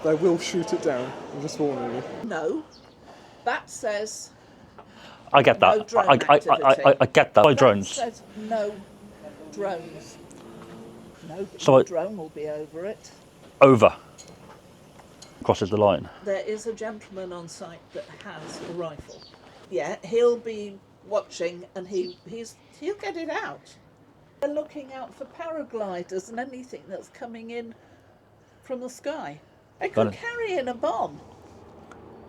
They will shoot it down. I'm just warning you. No, that says I get that. no drone I get that. By that drones. says no drones. No So drone will be over it. Over. Crosses the line. There is a gentleman on site that has a rifle. Yeah, he'll be watching and he'll get it out. They're looking out for paragliders and anything that's coming in from the sky. They could carry in a bomb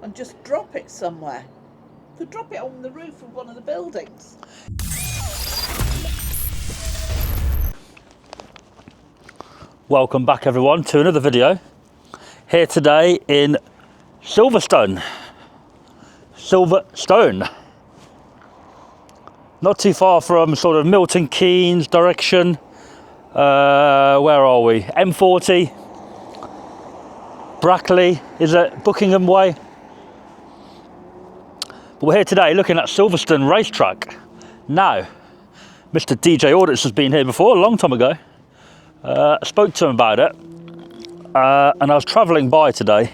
and just drop it somewhere. Could drop it on the roof of one of the buildings. Welcome back everyone to another video. Here today in Silverstone. Not too far from sort of Milton Keynes direction. Where are we? M40. Brackley, is it Buckingham Way? But we're here today looking at Silverstone Race Track. Now, Mr. DJ Audits has been here before, a long time ago. I spoke to him about it, and I was travelling by today,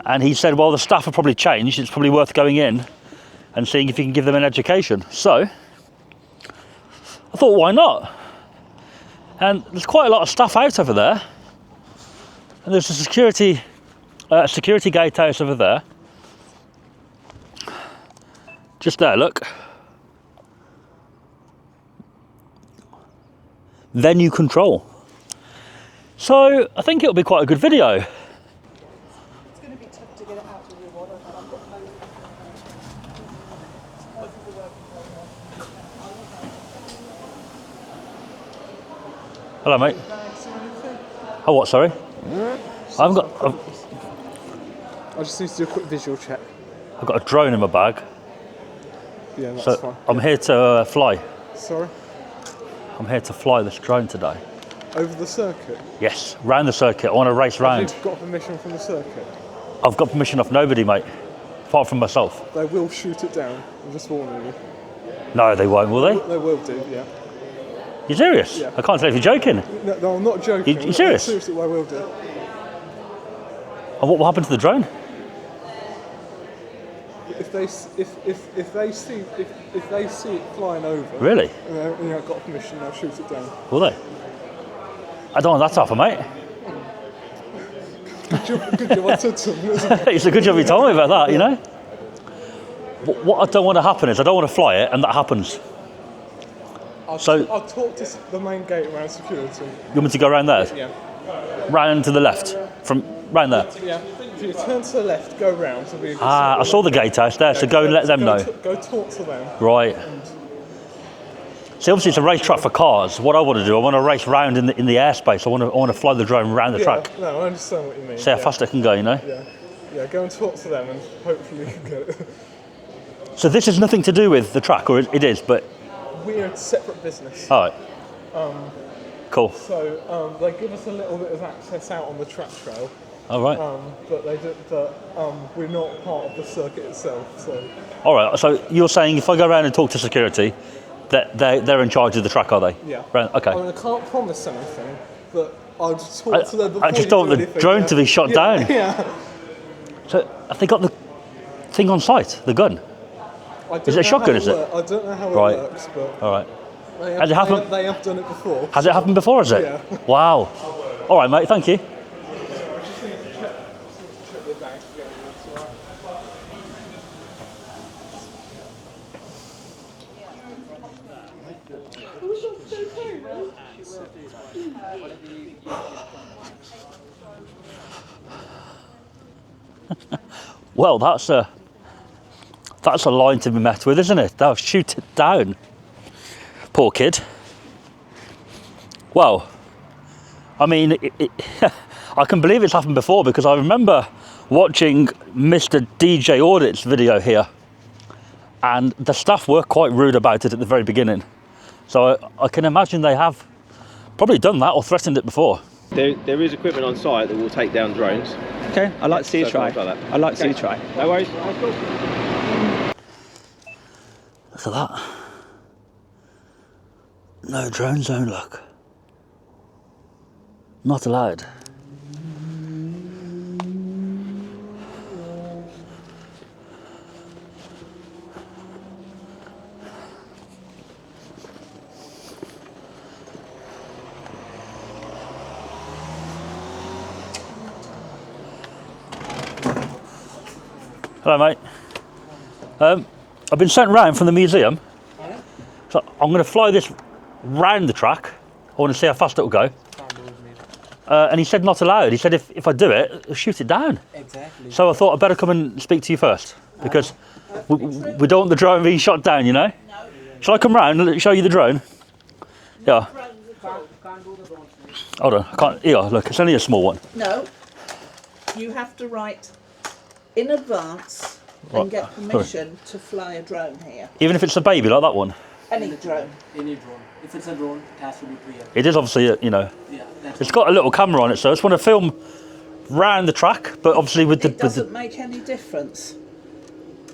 and he said, well, the staff have probably changed, it's probably worth going in and seeing if you can give them an education. So, I thought, why not? And there's quite a lot of staff out over there. And there's a security gatehouse over there. Just there, look. Venue control. So I think it'll be quite a good video. It's going to be tough to get it out of your water. Hello, mate. Oh, what? Sorry. I just need to do a quick visual check. I've got a drone in my bag. Yeah, that's so fine. I'm here to fly. Sorry? I'm here to fly this drone today. Over the circuit? Yes, round the circuit. I want to race round. Have you got permission from the circuit? I've got permission off nobody, mate, apart from myself. They will shoot it down. I'm just warning you. No, they won't, will they? They will do, yeah. You serious? Yeah. I can't tell if you're joking. No, I'm not joking. You serious? Seriously, they will do. And what will happen to the drone? If they see it flying over, Really? and I've got permission, they'll shoot it down. Will they? I don't want that to happen, mate. Good job I said something, isn't it? It's a good job you told me about that, you know? What I don't want to happen is I don't want to fly it and that happens. I'll talk to the main gate around security. You want me to go around there? Yeah. Round to the left? From round there? Yeah. If you turn to the left, go round. I saw the gatehouse there, so go and let them know. Go talk to them. Right. See, obviously it's a racetrack for cars. What I want to do, I want to race round in the airspace. I want to fly the drone around the track. No, I understand what you mean. See how fast it can go, you know? Yeah, go and talk to them and hopefully you can get it. So this has nothing to do with the track, or it is, but... We're a separate business. All right. Cool. So they give us a little bit of access out on the track trail. All right. But we're not part of the circuit itself. So. All right. So you're saying if I go around and talk to security, that they're in charge of the track, are they? Yeah. Right, okay. I mean, I can't promise anything, but I'll just talk to them before I just don't want the drone to be shot down. Yeah. So have they got the thing on site, the gun? Is it a shotgun, is it? I don't know how it Right. works, but All right. they have done it before. Has it happened before, has it? Yeah. Wow. All right, mate, thank you. Well, that's a line to be met with, isn't it? They'll shoot it down. Poor kid. Well, I mean, I can believe it's happened before because I remember watching Mr. DJ Audit's video here, and the staff were quite rude about it at the very beginning. So I can imagine they have probably done that or threatened it before. There is equipment on site that will take down drones. Okay, I'd like to see you try. I'd like to see you try. No worries. Look at that. No drone zone, look. Not allowed. Hello, mate. I've been sent round from the museum, so I'm going to fly this round the track. I want to see how fast it'll go. And he said not allowed. He said if I do it, he'll shoot it down. Exactly. So I thought I'd better come and speak to you first, because we don't want the drone being shot down, you know? No. Shall I come round and show you the drone? Yeah. Hold on, I can't. Here, look, it's only a small one. No. You have to write in advance and get permission to fly a drone here. Even if it's a baby like that one? Any drone. Any drone. If it's a drone, it has to be pre-approved. It is obviously, you know, Yeah, that's it's got a little camera on it, so I just want to film round the track, but obviously with It the doesn't make any difference.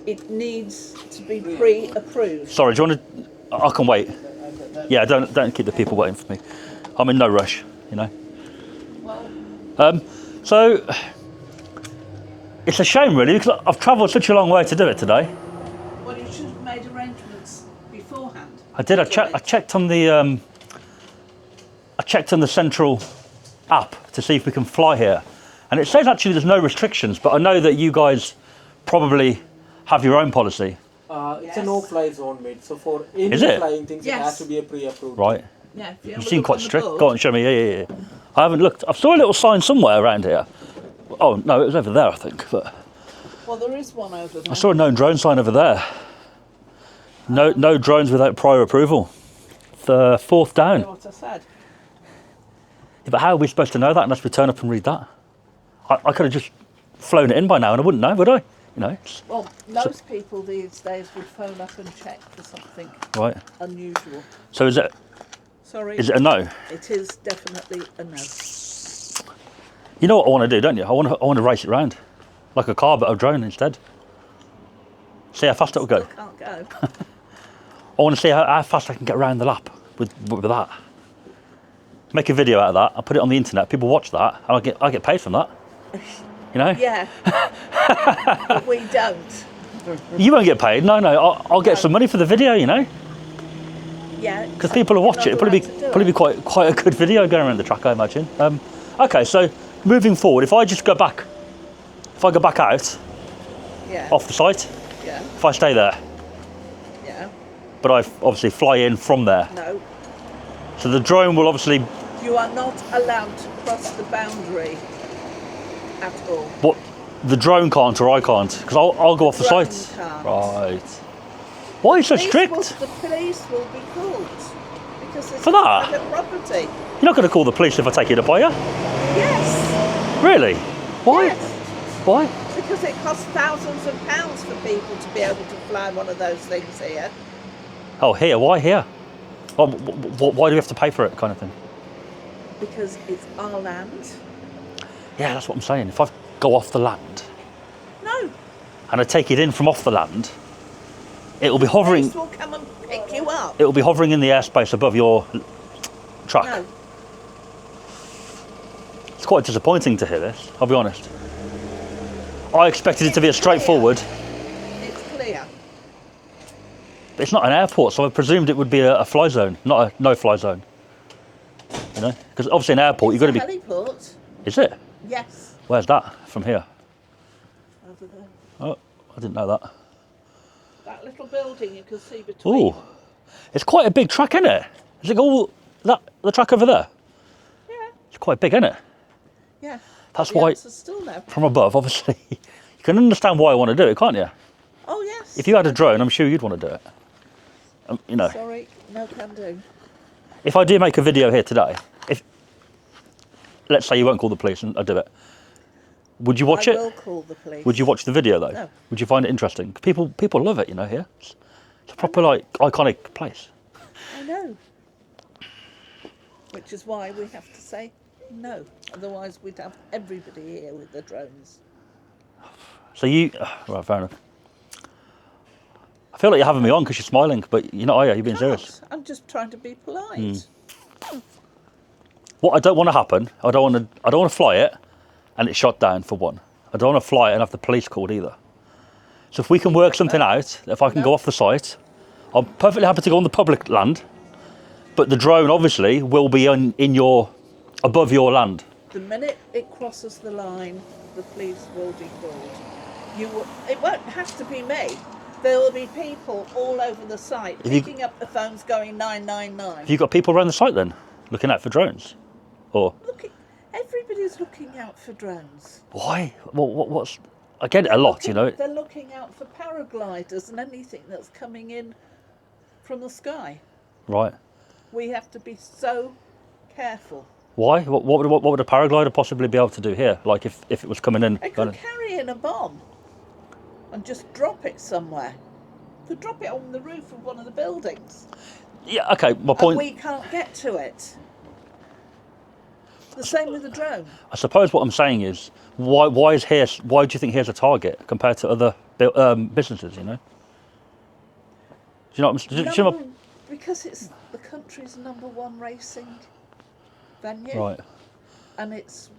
It needs to be pre-approved. Sorry, do you want to? I can wait. Yeah, don't keep the people waiting for me. I'm in no rush, you know. Well, So it's a shame, really, because I've travelled such a long way to do it today. well, you should have made arrangements beforehand. I did. I checked on the central app to see if we can fly here, and it says actually there's no restrictions. But I know that you guys probably have your own policy, It's a no-fly zone, mate. So for any Is it? flying things, Yes. it has to be a pre-approved. right? Yeah, if you You have a seem look quite on the strict. board. Go on, show me. Yeah. I haven't looked. I saw a little sign somewhere around here. Oh no, it was over there, I think. But Well, there is one over there. I saw a no drone sign over there. No drones without prior approval. The fourth down. You know what I said? Yeah, but how are we supposed to know that unless we turn up and read that? I could have just flown it in by now and I wouldn't know, would I? You know, Well, most people these days would phone up and check for something right. unusual. So is it Sorry. a no? It is definitely a no. You know what I want to do, don't you? I want to race it round, like a car, but a drone instead. See how fast it'll go. Still can't go. I want to see how fast I can get around the lap with that. Make a video out of that. I'll put it on the internet. People watch that, and I get paid from that. You know? Yeah. But we don't. You won't get paid. No. I'll get some money for the video. You know? Yeah. Because people will watch it. It'll probably be quite a good video going around the track, I imagine. Okay, so moving forward, if I go back out Yeah. off the site, Yeah. if I stay there, Yeah. but I obviously fly in from there, No. so the drone will obviously. You are not allowed to cross the boundary at all. What the drone can't or I can't, because I'll go off the Drone site. can't. Right. Why are you so strict? The police will be called because it's For that? private property. You're not going to call the police if I take it up, are you? Yes. Really? Why? Yes. Why? Because it costs thousands of pounds for people to be able to fly one of those things here. Oh, here. Why here? Oh, why do we have to pay for it, kind of thing? Because it's our land. Yeah, that's what I'm saying. If I go off the land No. and I take it in from off the land, it'll be hovering. Police will come and pick you up. It'll be hovering in the airspace above your truck. No. It's quite disappointing to hear this, I'll be honest. I expected it to be as straightforward. It's clear. But it's not an airport, so I presumed it would be a fly zone, not a no-fly zone. You know? Because obviously an airport, you've got to be... Heliport. Is it? Yes. Where's that? From here? Over there. Oh, I didn't know that. That little building you can see between. Ooh. It's quite a big track, isn't it? Is it all... the track over there? Yeah. It's quite big, isn't it? Yeah. That's The why... answer's still no. From above, obviously. You can understand why I want to do it, can't you? Oh yes. If you had a drone, I'm sure you'd want to do it. You know, Sorry, no can do. if I do make a video here today, let's say you won't call the police and I do it, would you watch I it? will call the police. Would you watch the video though? No. Would you find it interesting? People love it, you know. Here, it's a proper like iconic place. I know. Which is why we have to say no. Otherwise, we'd have everybody here with the drones. So you, right, fair enough. I feel like you're having me on because you're smiling, but you're not, are you? You're being serious. I'm just trying to be polite. What I don't want to happen, I don't want to fly it and it's shot down for one. I don't want to fly it and have the police called either. So if we can work something out, if I can go off the site, I'm perfectly happy to go on the public land, but the drone obviously will be above your land. The minute it crosses the line, the police will be called. It won't have to be me. There will be people all over the site picking up the phones going 999. Have you got people around the site then, looking out for drones? Or Everybody's looking out for drones. why? What's... I get it a lot, you know. They're looking out for paragliders and anything that's coming in from the sky. Right. We have to be so careful. Why? What would a paraglider possibly be able to do here? Like if it was coming in... They could carry in a bomb and just drop it somewhere. Could drop it on the roof of one of the buildings. Yeah, okay, my point... And we can't get to it. The same with the drone. I suppose what I'm saying is, why do you think here's a target compared to other businesses, you know? Do you know what I'm saying? Because it's the country's #1 racing venue. Right. And it's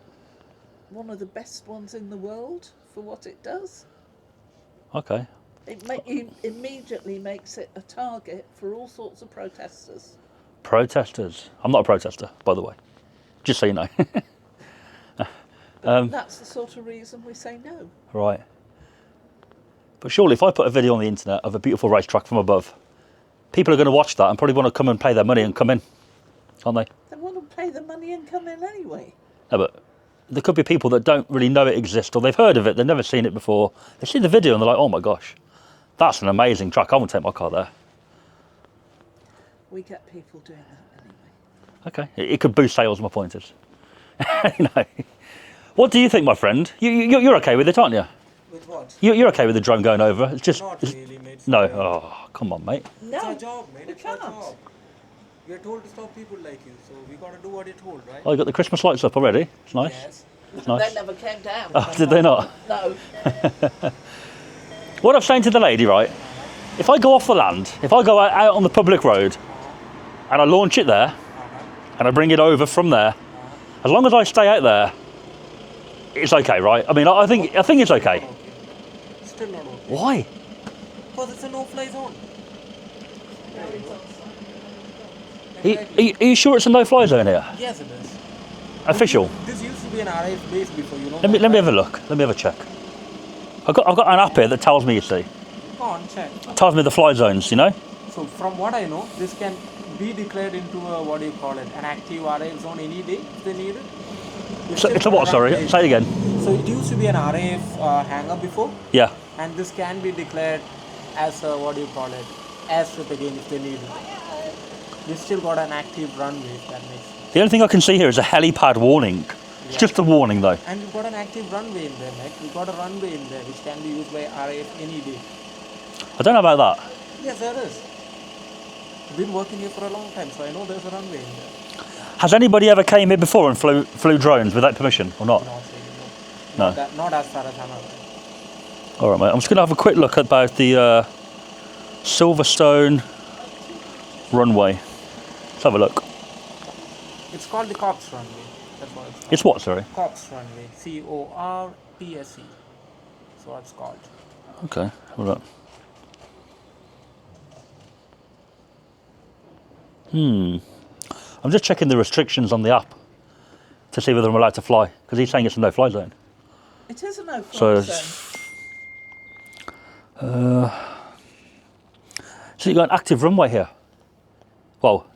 one of the best ones in the world for what it does. Okay. It immediately makes it a target for all sorts of protesters. Protesters? I'm not a protester, by the way. Just so you know. That's the sort of reason we say no. Right. But surely if I put a video on the internet of a beautiful racetrack from above, people are going to watch that and probably want to come and pay their money and come in, aren't they? They want to pay the money and come in anyway. No, but there could be people that don't really know it exists, or they've heard of it, they've never seen it before. They see the video and they're like, oh my gosh, that's an amazing track, I want to take my car there. We get people doing that anyway. Okay, it could boost sales, my point is. You know. What do you think, my friend? You're okay with it, aren't you? With what? You're okay with the drone going over? It's just... Not really, mate. No, oh, come on, mate. No, it's our job, mate. we It's our can't. job. We are told to stop people like you, so we got to do what you're told, right? Oh, you got the Christmas lights up already? It's nice. Yes. It's nice. They never came down. Oh, did they not? No. What I'm saying to the lady, right, if I go off the land, if I go out on the public road and I launch it there and I bring it over from there, as long as I stay out there, it's okay, right? I mean, I think it's okay. Still not okay. Why? Because it's a no-fly zone. Are you sure it's a no-fly zone here? Yes, it is. Official? This used to be an RAF base before, you know. Let me have a look. Let me have a check. I've got an app here that tells me, you see. Go on, check. Tells me the fly zones, you know? So from what I know, this can be declared into a, what do you call it, an active RAF zone any day if they need it. So, it's a what, sorry? Say it again. So it used to be an RAF hangar before. Yeah. And this can be declared as a, what do you call it, airstrip again if they need it. We still got an active runway, if that makes sense. The only thing I can see here is a helipad warning. It's just a warning, though. And we've got an active runway in there, mate. We've got a runway in there which can be used by RAF any day. I don't know about that. Yes, there is. I've been working here for a long time, so I know there's a runway in there. Has anybody ever came here before and flew drones without permission, or not? Not really, No. no. Not as far as I'm aware. All right, mate. I'm just going to have a quick look about the Silverstone runway. Let's have a look. It's called the Corpse Runway. That's what it's called. It's what, sorry? Corpse Runway. CORPSE. So it's called. Okay, have a look. I'm just checking the restrictions on the app to see whether I'm allowed to fly, because he's saying it's a no-fly zone. It is a no-fly So, zone. So you've got an active runway here. Well,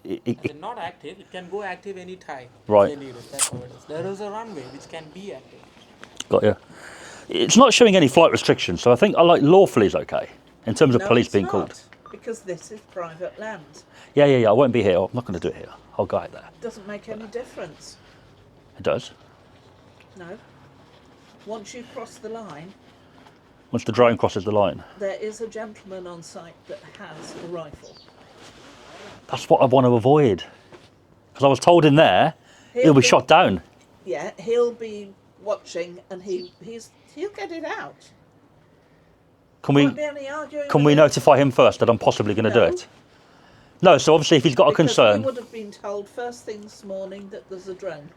It's not active. It can go active any time. Right. If they need it. That's how it is. There is a runway which can be active. got you. It's not showing any flight restrictions, so I think lawfully is okay in terms of No, police it's being not, called. because this is private land. Yeah, I won't be here. I'm not going to do it here. I'll go out there. Doesn't make any difference. It does. No. Once you cross the line, Once the drone crosses the line. there is a gentleman on site that has a rifle. That's what I want to avoid. Because I was told in there, he'll be shot down. Yeah, he'll be watching and he'll get it out. Can Won't be any arguing we with him. notify him first that I'm possibly going to do No. it? No, so obviously if he's got a Because concern... we would have been told first thing this morning that there's a drone.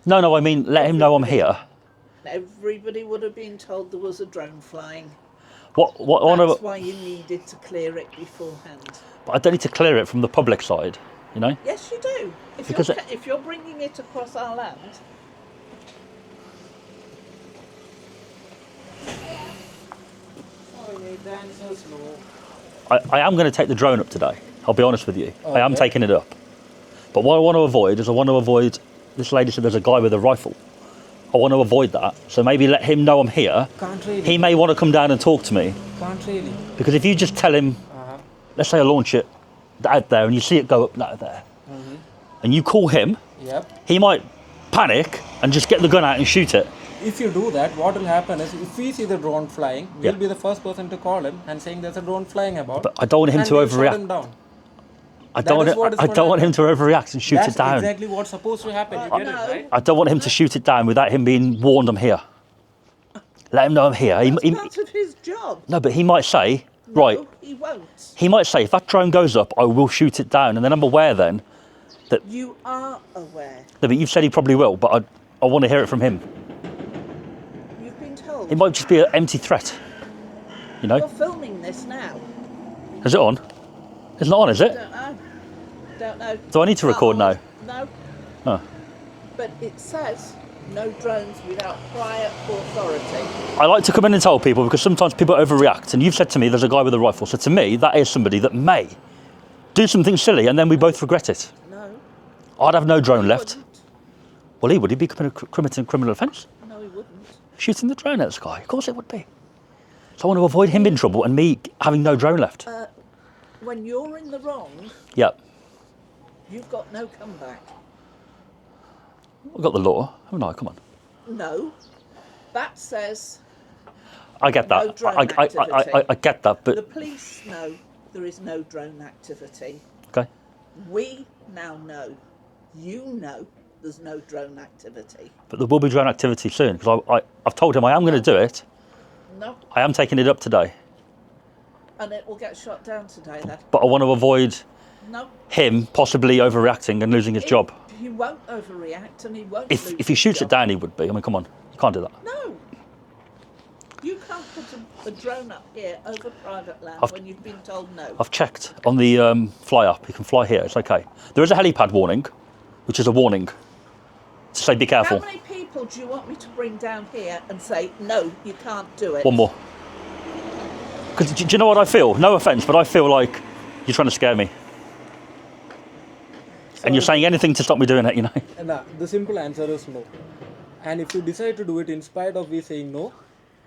No, I mean, let him know I'm here. Everybody would have been told there was a drone flying. What That's why you needed to clear it beforehand. But I don't need to clear it from the public side, you know? Yes, you do. Because If you're bringing it across our land, the answer is no. I am going to take the drone up today. I'll be honest with you. I am Okay. taking it up. But what I want to avoid is this lady said there's a guy with a rifle. I want to avoid that. So maybe let him know I'm here. Can't really. He may want to come down and talk to me. Can't really. Because if you just tell him, let's say I launch it out there and you see it go up out there, and you call him, Yep. he might panic and just get the gun out and shoot it. If you do that, what will happen is if we see the drone flying, Yeah. we'll be the first person to call him and saying there's a drone flying about. But I don't want him and to we'll shut overreact. him down. I That don't is what want, is I gonna don't want him to overreact and shoot That's it down. exactly what's supposed to happen. You get it, no. right? I don't want him to shoot it down without him being warned I'm here. Let him know I'm here. That's part of his job. No, but he might say, right, No, he won't. he might say, if that drone goes up, I will shoot it down. And then I'm aware then. You are aware. No, but you've said he probably will, but I want to hear it from him. You've been told. It might just be an empty threat. You You're know? filming this now. Is it on? It's not on, is it? Don't know. Don't know. Do I need to record now? No. Huh. But it says no drones without prior authority. I like to come in and tell people because sometimes people overreact. And you've said to me there's a guy with a rifle. So to me, that is somebody that may do something silly and then we both regret it. No. I'd have no drone He left. wouldn't. Well, he would. He'd be committing criminal offence. No, he wouldn't. Shooting the drone at the sky. Of course it would be. So I want to avoid him in trouble and me having no drone left. When you're in the wrong, Yeah. you've got no comeback. I've got the law. Oh no, come on. No. That says I get no that. drone I activity. get that, The but police know there is no drone activity. okay. We now know, you know, there's no drone activity. But there will be drone activity soon because I've told him I am going to do it. No. I am taking it up today, And it will get shot down today then. but I want to avoid No. him possibly overreacting and losing his job. He won't overreact and he won't lose If he his shoots it job. down, he would be. I mean, come on, you can't do that. No. You can't put a drone up here over private land I've- when you've been told no. I've checked on the fly up. You can fly here. It's okay. There is a helipad warning, which is a warning to say be careful. How many people do you want me to bring down here and say, no, you can't do it? One more. Because do you know what I feel? No offence, but I feel like you're trying to scare me. And you're saying anything to stop me doing it, you know? No, the simple answer is no. And if you decide to do it in spite of we saying no,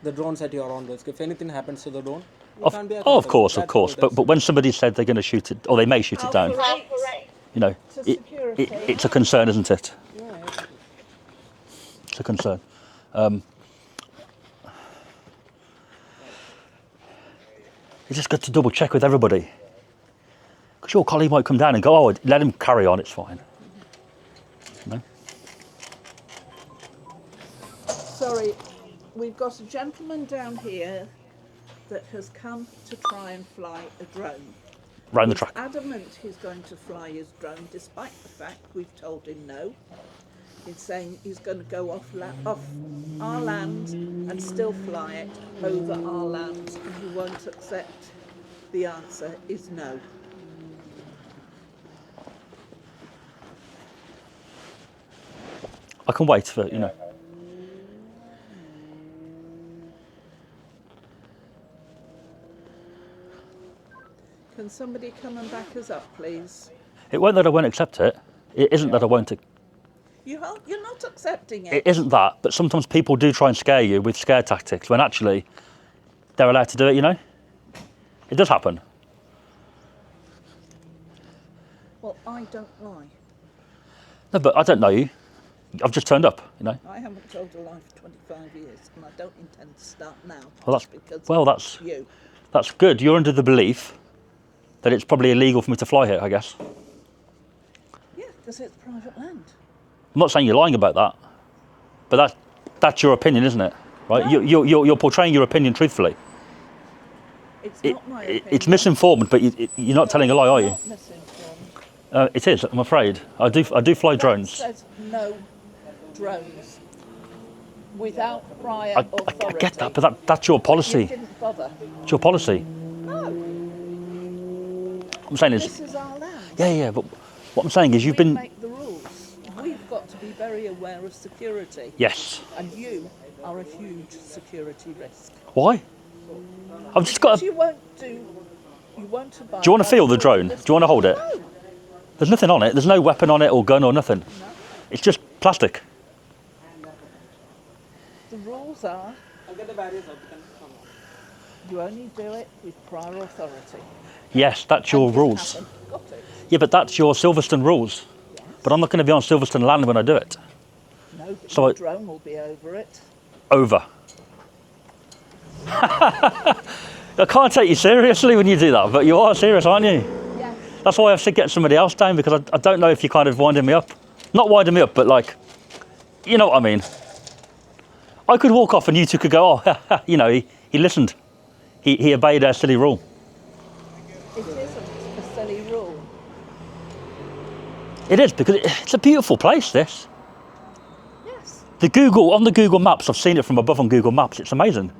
the drone's at your own risk. If anything happens to the drone, you can't be Of accountable. course, That's of course. all it is. But when somebody said they're going to shoot it, or they may shoot it down, you know, To security. it's a concern, isn't it? Yeah, It's a concern. You just got to double check with everybody. Because your colleague might come down and go, oh, let him carry on, it's fine. You know? Sorry, we've got a gentleman down here that has come to try and fly a drone. Round the He's track. adamant he's going to fly his drone, despite the fact we've told him no. He's saying he's going to go off our land and still fly it over our land, and he won't accept the answer is no. I can wait for, you know. Can somebody come and back us up, please? It won't that I won't accept it. It isn't that I won't. You're not accepting It isn't that, but sometimes people do try and scare you with scare tactics when actually they're allowed to do it, you know? It does happen. Well, I don't lie. No, but I don't know you. I've just turned up, you know? I haven't told a lie for 25 years, and I don't intend to start now. Well, just because that's you. That's good. You're under the belief that it's probably illegal for me to fly here, I guess. Yeah, because it's private land. I'm not saying you're lying about that, but that's your opinion, isn't it? Right? No. You're portraying your opinion truthfully. It's not my opinion. It's misinformed, but you're not telling a lie, are you? Not misinformed. It is. I'm afraid. I do fly drones. That says no drones without prior I authority. get that, but that's your You policy. didn't bother. It's your policy. No, I'm saying this is our land. yeah. But what I'm saying is We you've been make the rules. We've got to be very aware of security. yes. And you are a huge security risk. Why? I've just got But to... you won't do. You won't abide. Do you want to by feel the rules drone? Do this you want to hold it? No. There's nothing on it. There's no weapon on it or gun or nothing. No. It's just plastic. The rules are I'll get the barriers up. you only do it with prior authority. Yes, that's your And you rules. haven't got it. Yeah, but that's your Silverstone rules. Yes. But I'm not going to be on Silverstone land when I do it. No, but So the drone will be over it. Over. I can't take you seriously when you do that, but you are serious, aren't you? Yes. That's why I have to get somebody else down, because I don't know if you're kind of winding me up. Not winding me up, but like, you know what I mean. I could walk off and you two could go, oh, you know, he listened. He obeyed our silly rule. It isn't a silly rule. It is, because it's a beautiful place, this. Yes. On the Google Maps, I've seen it from above on Google Maps, it's amazing.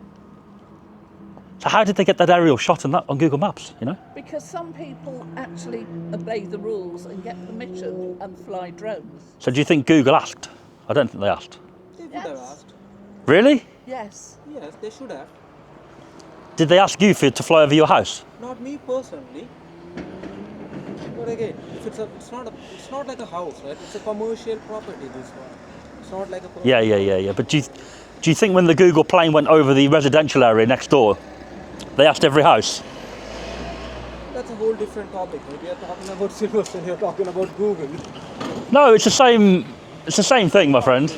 So how did they get that aerial shot on Google Maps, you know? Because some people actually obey the rules and get permission and fly drones. So do you think Google asked? I don't think they asked. They would Yes. have asked. Really? Yes. Yes, they should have. Did they ask you to fly over your house? Not me personally. But again, if it's not like a house, right? It's a commercial property. This one. It's not like a. Yeah. But do you think when the Google plane went over the residential area next door, they asked every house? That's a whole different topic. Right? We are talking about Silverstone. You're talking about Google. No, it's the same. It's the same thing, my friend.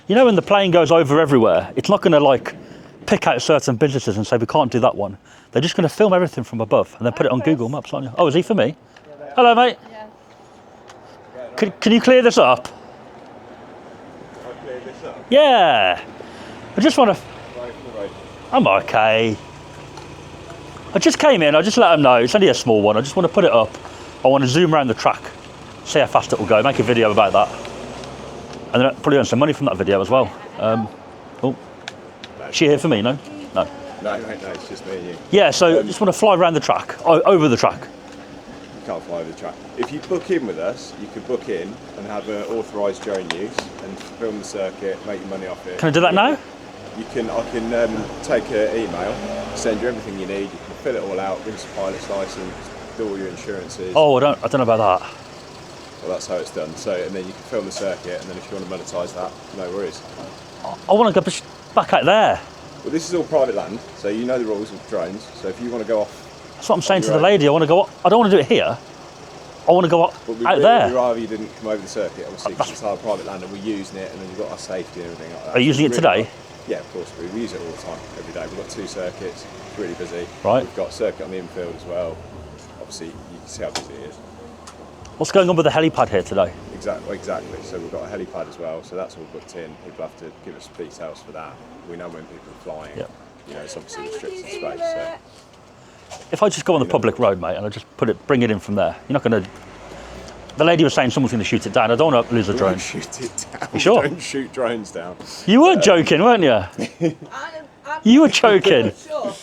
You know, when the plane goes over everywhere, it's not going to like pick out certain businesses and say we can't do that one. They're just going to film everything from above and then put it on Google Maps, aren't you? Oh, is he for me? Hello, mate. Yeah. Can you clear this up? I'll clear this up. Yeah. I just want to. Right from the road. I'm okay. I just came in. I just let them know it's only a small one. I just want to put it up. I want to zoom around the track, see how fast it will go, make a video about that, and then I'll probably earn some money from that video as well. Oh, is she here for me? No. No, it's just me and you. Yeah. So I just want to fly around the track, over the track. You can't fly over the track. If you book in with us, you can book in and have an authorised drone use and film the circuit, make your money off it. Can I do that now? I can take an email, send you everything you need. You can fill it all out, bring some pilot's license, do all your insurances. Oh, I don't know about that. Well, that's how it's done. So, and then you can film the circuit, and then if you want to monetise that, no worries. I want to go back out there. Well, this is all private land, so you know the rules of drones. So if you want to go off, That's what I'm saying to the Right. lady. I want to go. I don't want to do it here. I want to go but out there. we'd rather you didn't come over the circuit, obviously, because it's our private land, and we're using it, and then you've got our safety and everything like that. Are you using it today? Yeah, of course. We use it all the time, every day. We've got 2 circuits. It's really busy. Right. We've got a circuit on the infield as well. Obviously, you can see how busy it is. What's going on with the helipad here today? Exactly. So we've got a helipad as well. So that's all booked in. People have to give us details for that. We know when people are flying. Yeah. You know, it's obviously restricted space. So. If I just go on the public road, mate, and I just bring it in from there, you're not going to. The lady was saying someone's going to shoot it down. I don't want to lose a drone. Don't shoot it down. You sure? Don't shoot drones down. You were joking, weren't you? I'm You were joking. sure.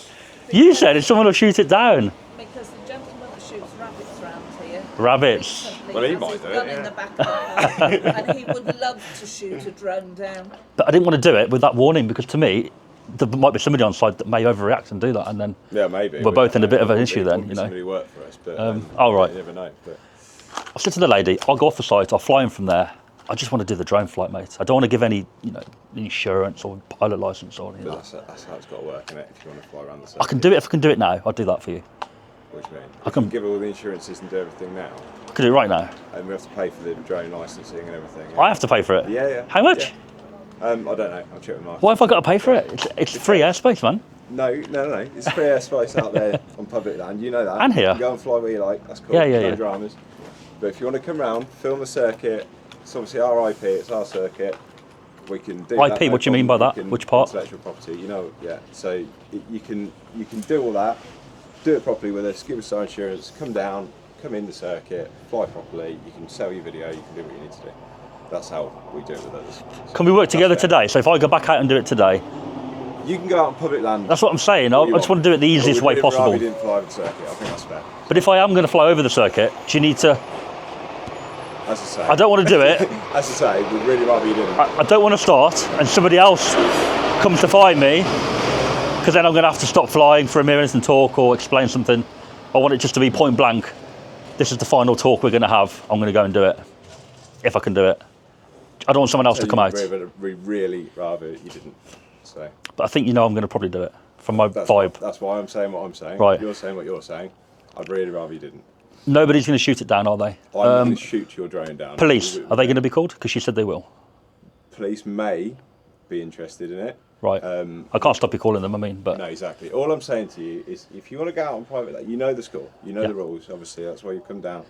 You said if someone will shoot it down. Because the gentleman that shoots rabbits round here. Rabbits. recently Well, he has might his do it, gun yeah. in the back of the car, and he would love to shoot a drone down. But I didn't want to do it with that warning because to me, there might be somebody on site that may overreact and do that, and then Yeah, maybe. We're both in a bit of an It issue would then, be you know. Somebody who worked for us, but oh, right. You never know. But I said to the lady, I'll go off the site, I'll fly in from there. I just want to do the drone flight, mate. I don't want to give any, insurance or pilot license or anything. that's how it's got to work, innit? If you want to fly around the I circuit. can do it if I can do it now. I'll do that for you. What do you mean? I I can- can give all the insurances and do everything now, I can do it right now. and we have to pay for the drone licensing and everything. I have to pay for it. Yeah. How much? Yeah. I don't know. I'll check with Mark. Why have I got to pay for it? It's free airspace, man. No. It's free airspace out there on public land. You know that. And here. You go and fly where you like. That's cool. Yeah. No dramas. But if you want to come round, film the circuit. It's obviously our IP. It's our circuit. We can do IP, that, no what do you mean by problem. that? We can- Which part? Intellectual property. Yeah. So you can do all that. Do it properly with us. Give us our insurance. Come down. Come in the circuit. Fly properly. You can sell your video. You can do what you need to do. That's how we do it with others. So Can we work together fair. today? So if I go back out and do it today, You can go out on public land. that's what I'm saying. I all you just want to do it the easiest But way we'd rather possible. you didn't fly over the circuit. I think that's fair. But if I am going to fly over the circuit, do you need to? As I say. I don't want to do it. As I say, we'd really rather you didn't. I don't want to start and somebody else comes to find me, because then I'm going to have to stop flying for a minute and talk or explain something. I want it just to be point blank. This is the final talk we're going to have. I'm going to go and do it, if I can do it. I don't want someone else to come out. We really rather you didn't. So. But I think you know I'm going to probably do it from my vibe. That's why I'm saying what I'm saying. Right. You're saying what you're saying. I'd really rather you didn't. Nobody's going to shoot it down, are they? I'm going to shoot your drone down. Police, are they going to be called? Because she said they will. Police may be interested in it. Right. I can't stop you calling them, I mean, but... No, exactly. All I'm saying to you is if you want to go out on private, like, you know the score, you know Yeah. the rules, obviously, that's why you come down.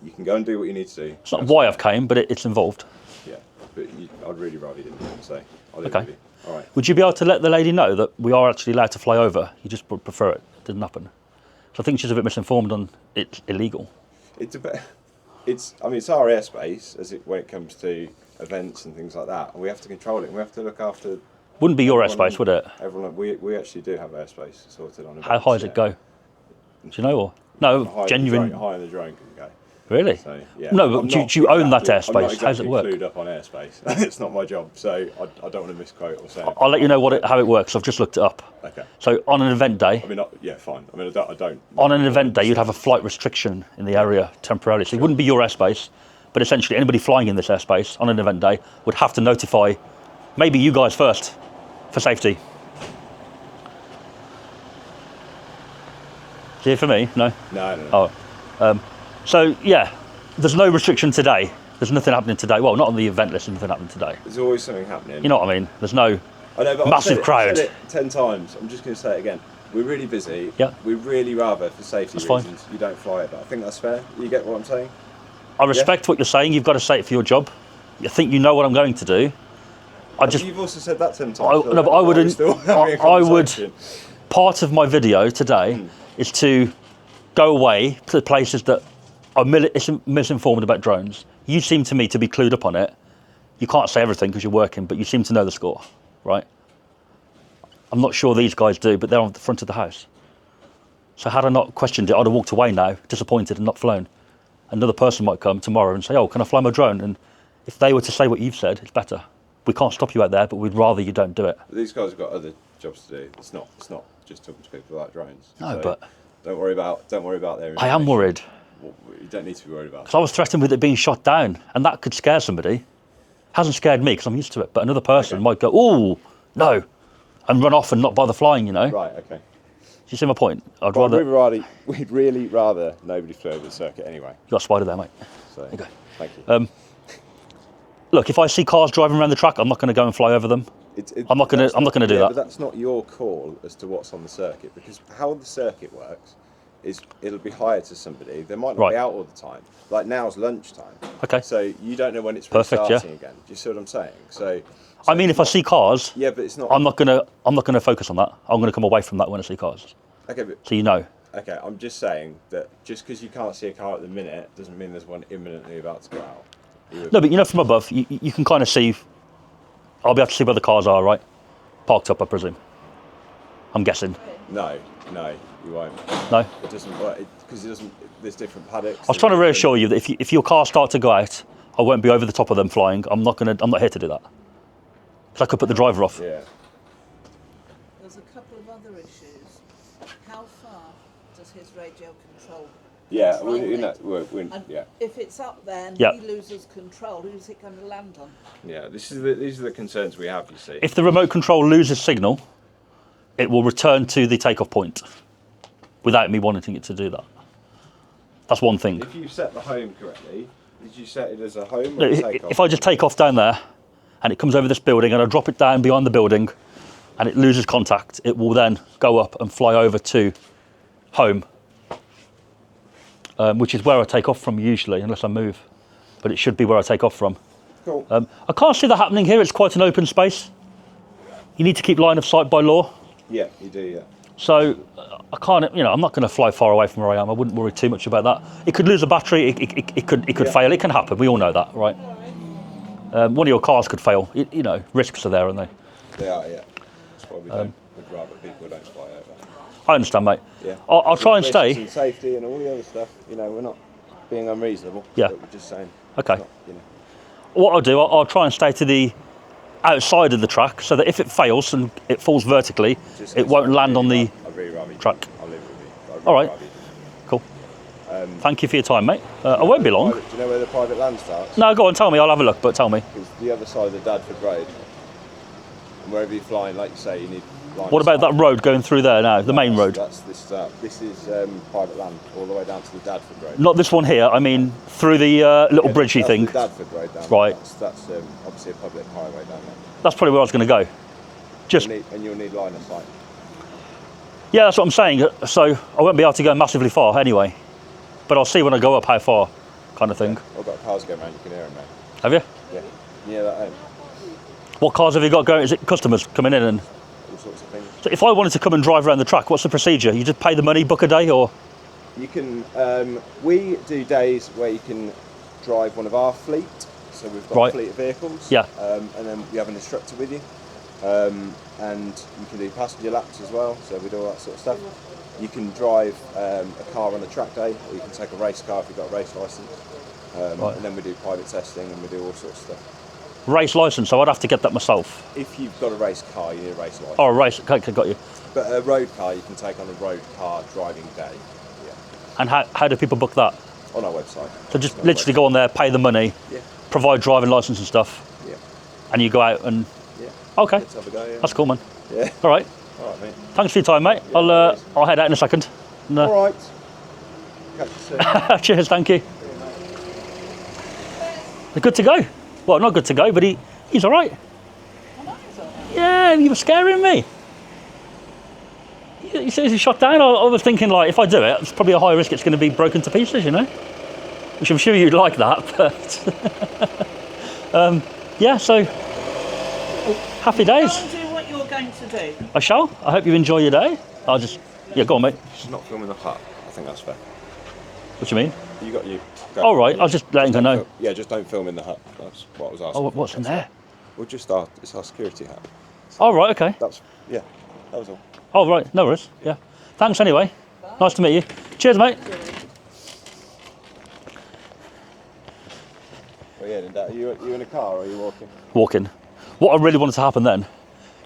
You can go and do what you need to do. It's not why I've came, but it's involved. Yeah, but I'd really rather you didn't, so I'll leave Okay. it with you. All right. Would you be able to let the lady know that we are actually allowed to fly over? You just would prefer it didn't happen. So I think she's a bit misinformed on it's illegal. It's a bit. I mean, it's our airspace when it comes to events and things like that, and we have to control it. And we have to look after. Wouldn't be your everyone- airspace, would it? Everyone, we actually do have airspace sorted on. How high does it go? Do you know? Or no, genuine. Higher than the drone can go. Really? So, yeah. No, but I'm do not you own that exactly- airspace? I'm not How does it exactly work? clued up on airspace. It's not my job, so I don't want to misquote or say. I'll let you know how it works. I've just looked it up. Okay. So on an event day, I mean, yeah, fine. I mean, I don't. on an event day, you'd have a flight restriction in the area temporarily. So it wouldn't be your airspace, but essentially anybody flying in this airspace on an event day would have to notify maybe you guys first for safety. Is it for me? No? No. Oh. So, yeah, there's no restriction today. There's nothing happening today. Well, not on the event list, there's nothing happening today. There's always something happening. You know what I mean? There's no I know, but massive crowd. I've said it 10 times. I'm just going to say it again. We're really busy. Yeah. We'd really rather, for safety That's fine. reasons, you don't fly it. But I think that's fair. You get what I'm saying? I respect what you're saying. You've got to say it for your job. I think you know what I'm going to do. You've also said that 10 times. No, but I wouldn't. Still having a I would. conversation. Part of my video today is to go away to places that are misinformed about drones. You seem to me to be clued up on it. You can't say everything because you're working, but you seem to know the score, right? I'm not sure these guys do, but they're on the front of the house. So had I not questioned it, I'd have walked away now, disappointed and not flown. Another person might come tomorrow and say, oh, can I fly my drone? And if they were to say what you've said, it's better. We can't stop you out there, but we'd rather you don't do it. These guys have got other jobs to do. It's not just talking to people about drones. No, So but don't worry about their. I am worried. You don't need to be worried about. Because I was threatened with it being shot down, and that could scare somebody. Hasn't scared me because I'm used to it, but another person might go, oh, no, and run off and not bother flying, you know? Right, okay. Do you see my point? We'd really rather nobody flew over the circuit anyway. You got a spider there, mate. So, Okay. thank you. Look, if I see cars driving around the track, I'm not going to go and fly over them. I'm not going to do that. But that's not your call as to what's on the circuit, because how the circuit works is it'll be hired to somebody. They might not be out all the time. Like now's lunchtime. Okay. So you don't know when it's Perfect, restarting again. Do you see what I'm saying? So I mean, if I see cars, yeah, but it's not. I'm not going to focus on that. I'm going to come away from that when I see cars. Okay, but So you know. okay, I'm just saying that just because you can't see a car at the minute doesn't mean there's one imminently about to go out. No, but you know from above, you can kind of see. I'll be able to see where the cars are, right? Parked up, I presume. I'm guessing. No, you won't. No. It doesn't work because it doesn't. There's different paddocks. I was trying to reassure you that if your cars start to go out, I won't be over the top of them flying. I'm not here to do that. Because I could put the driver off. Yeah. There's a couple of other issues. How far does his radio control? Yeah, control we And yeah. if it's up there and Yeah. he loses control, who's it going to land on? Yeah, these are the concerns we have. You see. If the remote control loses signal, it will return to the takeoff point without me wanting it to do that. That's one thing. If you set the home correctly, did you set it as a home No, or a takeoff? if I just take off down there and it comes over this building and I drop it down behind the building and it loses contact, it will then go up and fly over to home, which is where I take off from usually, unless I move. But it should be where I take off from. Cool. I can't see that happening here. It's quite an open space. You need to keep line of sight by law. Yeah, you do. Yeah. So I can't, you know, I'm not going to fly far away from where I am. I wouldn't worry too much about that. It could lose a battery. It could fail. It can happen. We all know that, right? One of your cars could fail. You know, risks are there, aren't they? They are, yeah. That's why we don't. We'd rather people don't fly over. I understand, mate. Yeah. I'll try and Risks stay. and safety and all the other stuff. You know, we're not being unreasonable. Yeah. But we're just saying. Okay. Not, you know. What I'll do, I'll try and stay to the outside of the track so that if it fails and it falls vertically, it won't land on the track. I'll leave it with you. All right. Cool. Thank you for your time, mate. I won't be long. Do you know where the private land starts? No, go on, tell me. I'll have a look, but tell me. It's the other side of the Dadford Road. And wherever you're flying, like you say, you need. What about that road going through there now, the main road? This is private land all the way down to the Dadford Road. Not this one here. I mean, through the little bridgey thing. The Dadford Road down. Right. That's obviously a public highway down there. That's probably where I was going to go. Just. You'll need line of sight. Yeah, that's what I'm saying. So I won't be able to go massively far anyway. But I'll see when I go up how far, kind of thing. I've got cars going around. You can hear them, mate. Have you? Yeah. Yeah, that home. What cars have you got going? Is it customers coming in and? All sorts of things. So if I wanted to come and drive around the track, what's the procedure? You just pay the money, book a day, or? You can. We do days where you can drive one of our fleet. So we've got a fleet of vehicles. Yeah. And then we have an instructor with you. And you can do passenger laps as well. So we do all that sort of stuff. You can drive a car on a track day, or you can take a race car if you've got a race licence. And then we do private testing and we do all sorts of stuff. Race licence, so I'd have to get that myself. If you've got a race car, you need a race licence. Oh, a race, okay, got you. But a road car, you can take on a road car driving day. Yeah. And how do people book that? On our website. So just literally go on there, pay the money, provide driving licence and stuff, and you go out and... Yeah. Okay, Let's have a go, yeah. That's cool, man. Yeah. All right. All right, mate. Thanks for your time, mate. Yeah, I'll head out in a second. No. All right. Catch you soon. Cheers, thank you. They're good to go. Well, not good to go, but he's all right. Yeah, you were scaring me. You said he shot down. I was thinking, like, if I do it, it's probably a high risk it's going to be broken to pieces, you know? Which I'm sure you'd like that, but... yeah, so... Happy days. Go and do what you're going to do. I shall. I hope you enjoy your day. I'll just... Yeah, go on, mate. She's not filming the hut. I think that's fair. What do you mean? You got you. All right, I'll just let him know. Yeah, just don't film in the hut. That's what I was asking. Oh, what's in there? Well, it's our security hut. Oh, right, okay. That was all. Oh, right, no worries. Yeah. Thanks anyway. Nice to meet you. Cheers, mate. Well, yeah, are you in a car or are you walking? Walking. What I really wanted to happen then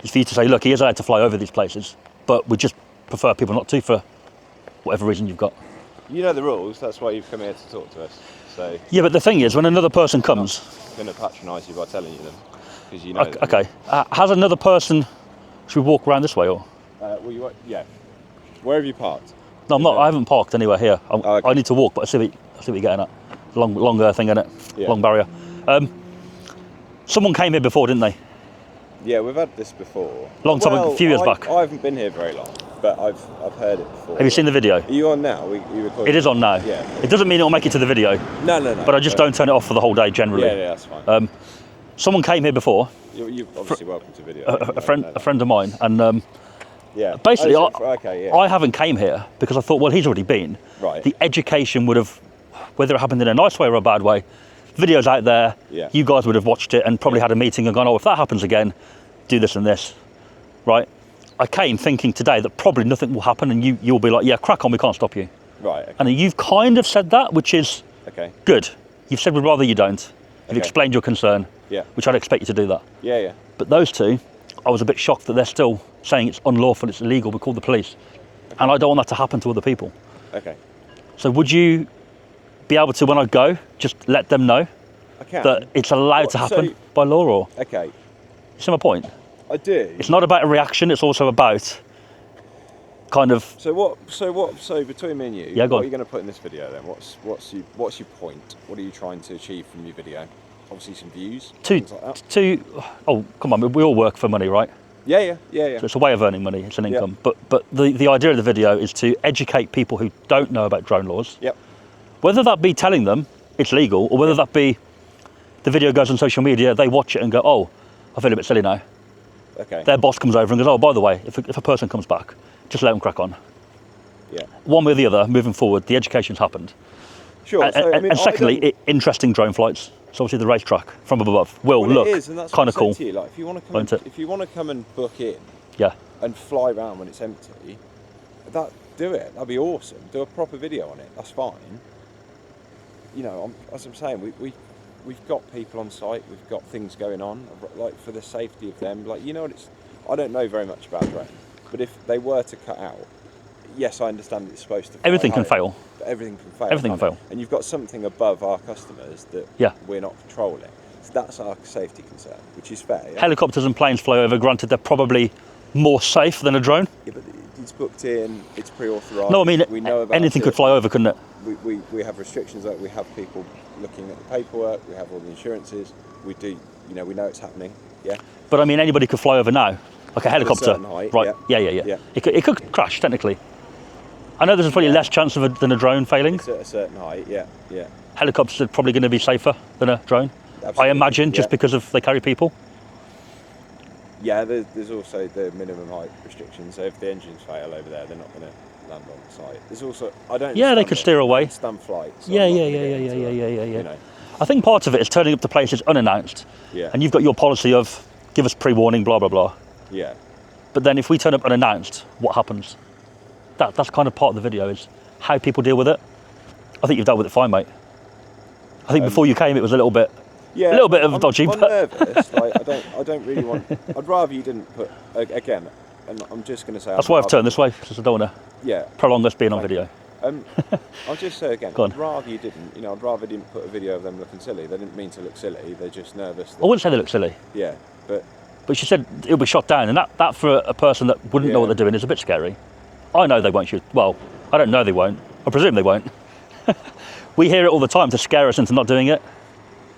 is for you to say, look, he is allowed to fly over these places, but we just prefer people not to for whatever reason you've got. You know the rules, that's why you've come here to talk to us. So yeah, but the thing is, when another person comes... I'm going to patronise you by telling you them, because you know them. Okay. Has another person... Should we walk around this way, or...? Well, yeah. Where have you parked? No, I'm not. I haven't parked anywhere here. Okay. I need to walk, but I see what you're getting at. Long thing, innit? Yeah. Long barrier. Someone came here before, didn't they? Yeah, we've had this before. Long time, a few years back. I haven't been here very long, but I've heard it before. Have you seen the video? Are you on now? You recording? It is on now. Yeah. It doesn't mean it'll make it to the video. No. But I just don't turn it off for the whole day generally. Yeah, that's fine. Someone came here before. You're obviously welcome to video. A friend of mine, and yeah. basically, yeah. I haven't came here because I thought, well, he's already been. Right. The education would have, whether it happened in a nice way or a bad way, videos out there. Yeah. You guys would have watched it and probably had a meeting and gone, oh, if that happens again, do this and this, right? I came thinking today that probably nothing will happen, and you'll be like, yeah, crack on, we can't stop you. Right. Okay. And you've kind of said that, which is good. You've said we'd rather you don't. You've explained your concern. Yeah. Which I'd expect you to do that. Yeah. But those two, I was a bit shocked that they're still saying it's unlawful, it's illegal, we call the police. And I don't want that to happen to other people. Okay. So would you be able to, when I go, just let them know that it's allowed to happen by law, or? Okay. You see my point? I do. It's not about a reaction, it's also about kind of... So between me and you, Yeah, go what on. are you going to put in this video then? What's your point? What are you trying to achieve from your video? Obviously some views, things like that. Oh, come on, we all work for money, right? Yeah. So it's a way of earning money, it's an income. But the idea of the video is to educate people who don't know about drone laws. Yep. Whether that be telling them it's legal, or whether that be the video goes on social media, they watch it and go, oh, I feel a bit silly now. Okay. Their boss comes over and goes, oh, by the way, if a person comes back, just let them crack on. Yeah. One way or the other, moving forward, the education's happened. Sure. And secondly, interesting drone flights. So obviously the racetrack from above will look it is, and that's kind of what I cool. said to you. Like, if you want to come and book in, Yeah. and fly around when it's empty, do it. That'd be awesome. Do a proper video on it. That's fine. You know, as I'm saying, we've got people on site. We've got things going on, like for the safety of them. Like, you know what, I don't know very much about drones, but if they were to cut out, yes, I understand it's supposed to fly Everything can home, fail. but everything can fail. Everything can fail. And you've got something above our customers that we're not controlling. So that's our safety concern, which is fair. Yeah? Helicopters and planes fly over. Granted, they're probably more safe than a drone. Yeah, but it's booked in. It's pre-authorised. No, I mean, we know about anything it. could fly over, couldn't it? We have restrictions. Like, we have people looking at the paperwork. We have all the insurances. We do. You know, we know it's happening. Yeah. But I mean, anybody could fly over now, like a helicopter. certain height, right? Yeah. It could crash technically. I know there's probably less chance of than a drone failing. It's at a certain height. Yeah. Helicopters are probably going to be safer than a drone. Absolutely. I imagine, just because of they carry people. Yeah, there's also the minimum height restrictions. So if the engines fail over there, they're not going to land on the site. There's also they could steer away. Stun flights. Yeah. You know. I think part of it is turning up to places unannounced. Yeah. And you've got your policy of give us pre-warning, blah blah blah. Yeah. But then if we turn up unannounced, what happens? That's kind of part of the video, is how people deal with it. I think you've dealt with it fine, mate. I think before you came, it was a little bit of dodgy. I'm nervous. Like, I don't really want. I'd rather you didn't put again. And I'm just going to say. That's why I've turned this way, because I don't want to prolong us being on video. I'll just say again. Go on. I'd rather you didn't. You know, I'd rather you didn't put a video of them looking silly. They didn't mean to look silly. They're just nervous. I wouldn't say they look silly. Yeah, but she said it'll be shot down, and that for a person that wouldn't know what they're doing is a bit scary. I know they won't shoot. Well, I don't know they won't. I presume they won't. We hear it all the time to scare us into not doing it.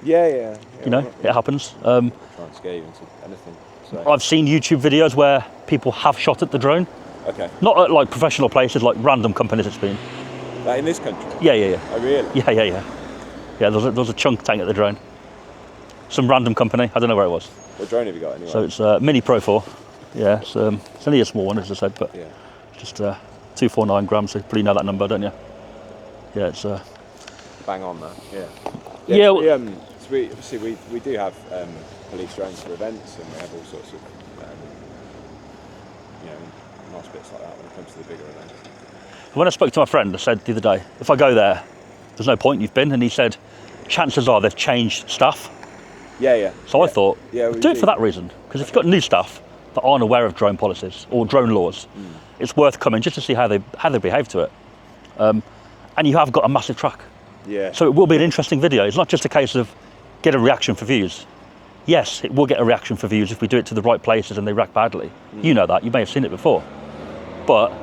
Yeah. You know, it happens. Try and scare you into anything. So. I've seen YouTube videos where people have shot at the drone. Okay. Not at like professional places, like random companies it's been. Like in this country? Yeah. Oh, really? Yeah. Yeah, there was a chunk tank at the drone. Some random company, I don't know where it was. What drone have you got anyway? So it's a Mini Pro 4. Yeah, it's only a small one, as I said, but just 249 grams, so you probably know that number, don't you? Yeah, it's... Bang on that, we do have police drones for events, and we have all sorts of nice bits like that when it comes to the bigger events. When I spoke to my friend, I said the other day, if I go there, there's no point you've been, and he said, chances are they've changed staff. Yeah. So I thought, do it for that reason, because if you've got new staff that aren't aware of drone policies or drone laws, it's worth coming just to see how they behave to it. And you have got a massive track. Yeah. So it will be an interesting video. It's not just a case of get a reaction for views. Yes, it will get a reaction for views if we do it to the right places and they react badly. You know that, you may have seen it before. But